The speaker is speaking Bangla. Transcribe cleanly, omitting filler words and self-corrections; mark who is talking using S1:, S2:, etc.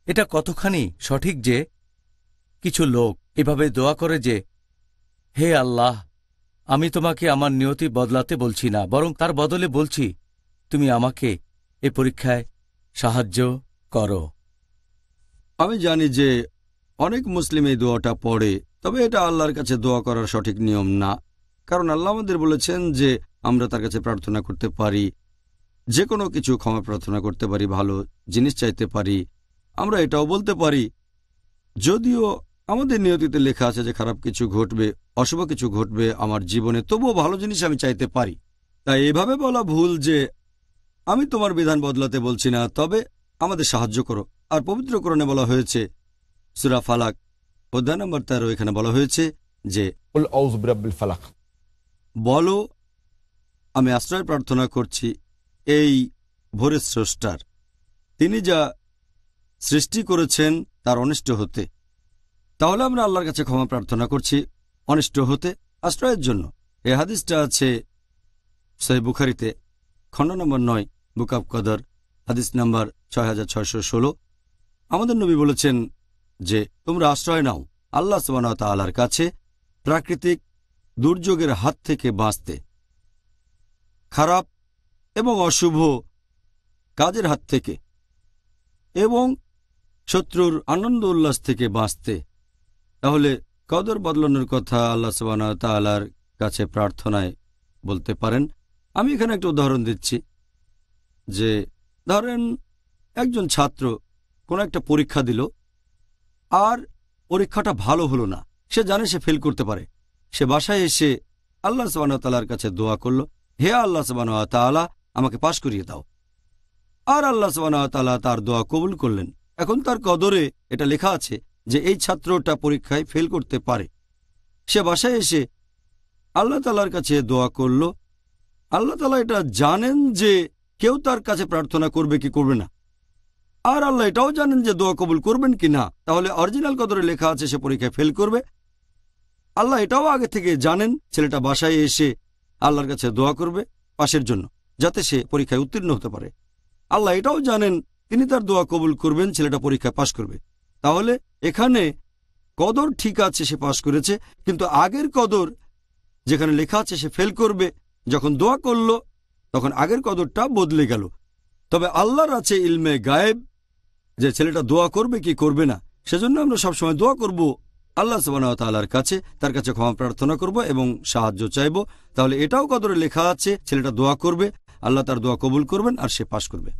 S1: এটা কতখানি সঠিক যে কিছু লোক এভাবে দোয়া করে যে, হে আল্লাহ, আমি তোমাকে আমার নিয়তি বদলাতে বলছি না, বরং তার বদলে বলছি তুমি আমাকে এ পরীক্ষায় সাহায্য করো।
S2: আমি জানি যে অনেক মুসলিম এই দোয়াটা পড়ে, তবে এটা আল্লাহর কাছে দোয়া করার সঠিক নিয়ম না। কারণ আল্লাহ আমাদের বলেছেন যে আমরা তার কাছে প্রার্থনা করতে পারি, যে কোনো কিছু ক্ষমা প্রার্থনা করতে পারি, ভালো জিনিস চাইতে পারি। আমরা এটাও বলতে পারি, যদিও আমাদের নিয়তিতে লেখা আছে যে খারাপ কিছু ঘটবে, অশুভ কিছু ঘটবে আমার জীবনে, তবুও ভালো জিনিস আমি চাইতে পারি। তাই এভাবে বলা ভুল যে আমি তোমার বিধান বদলাতে বলছি না, তবে আমাদের সাহায্য করো। আর পবিত্র কোরআনে বলা হয়েছে সূরা ফালাক অধ্যায় নম্বর 13, এখানে বলা হয়েছে যে বলো আমি আশ্রয় প্রার্থনা করছি এই ভোরের স্রষ্টার, তিনি যা সৃষ্টি করেছেন তার অনিষ্ট হতে। তাহলে আমরা আল্লাহর কাছে ক্ষমা প্রার্থনা করছি অনিষ্ট হতে, আশ্রয়ের জন্য। এই হাদিসটা আছে সহিহ বুখারীতে, খণ্ড নম্বর 9, বুক অব কদর, হাদিস নাম্বার 6616। আমাদের নবী বলেছেন যে তোমরা আশ্রয় নাও আল্লাহ সুবহানাহু ওয়া তাআলার কাছে প্রাকৃতিক দুর্যোগের হাত থেকে বাঁচতে, খারাপ এবং অশুভ কাজের হাত থেকে এবং শত্রুর আনন্দ উল্লাস থেকে বাঁচতে। তাহলে কদর বদলানোর কথা আল্লাহ সুবহানাহু ওয়া তাআলার কাছে প্রার্থনায় বলতে পারেন। আমি এখানে একটা উদাহরণ দিচ্ছি যে ধরেন একজন ছাত্র কোনো একটা পরীক্ষা দিল আর পরীক্ষাটা ভালো হলো না, সে জানে সে ফেল করতে পারে। সে বাসায় এসে আল্লাহ সুবহানাহু ওয়া তাআলার কাছে দোয়া করল, হে আল্লাহ সুবহানাহু ওয়া তাআলা আমাকে পাশ করিয়ে দাও। আর আল্লাহ সুবহানাহু ওয়া তাআলা তার দোয়া কবুল করলেন। এখন তার কদরে এটা লেখা আছে যে এই ছাত্রটা পরীক্ষায় ফেল করতে পারে। সে বাসায় এসে আল্লাহ তাআলার কাছে দোয়া করল। আল্লাহ তাআলা এটা জানেন যে কেউ তার কাছে প্রার্থনা করবে কি করবে না, আর আল্লাহ এটাও জানেন যে দোয়া কবুল করবেন কি না। তাহলে অরিজিনাল কদরে লেখা আছে সে পরীক্ষায় ফেল করবে। আল্লাহ এটাও আগে থেকে জানেন ছেলেটা বাসায় এসে আল্লাহর কাছে দোয়া করবে পাশের জন্য, যাতে সে পরীক্ষায় উত্তীর্ণ হতে পারে। আল্লাহ এটাও জানেন তিনি তার দোয়া কবুল করবেন, ছেলেটা পরীক্ষায় পাশ করবে। তাহলে এখানে কদর ঠিক আছে, সে পাশ করেছে, কিন্তু আগের কদর যেখানে লেখা আছে সে ফেল করবে, যখন দোয়া করল তখন আগের কদরটা বদলে গেল। তবে আল্লাহর আছে ইলমে গায়েব যে ছেলেটা দোয়া করবে কি করবে না। সেজন্য আমরা সবসময় দোয়া করব আল্লাহ সুবহানাহু ওয়া তাআলার কাছে, তার কাছে ক্ষমা প্রার্থনা করব এবং সাহায্য চাইব। তাহলে এটাও কদরে লেখা আছে ছেলেটা দোয়া করবে, আল্লাহ তার দোয়া কবুল করবেন আর সে পাশ করবে।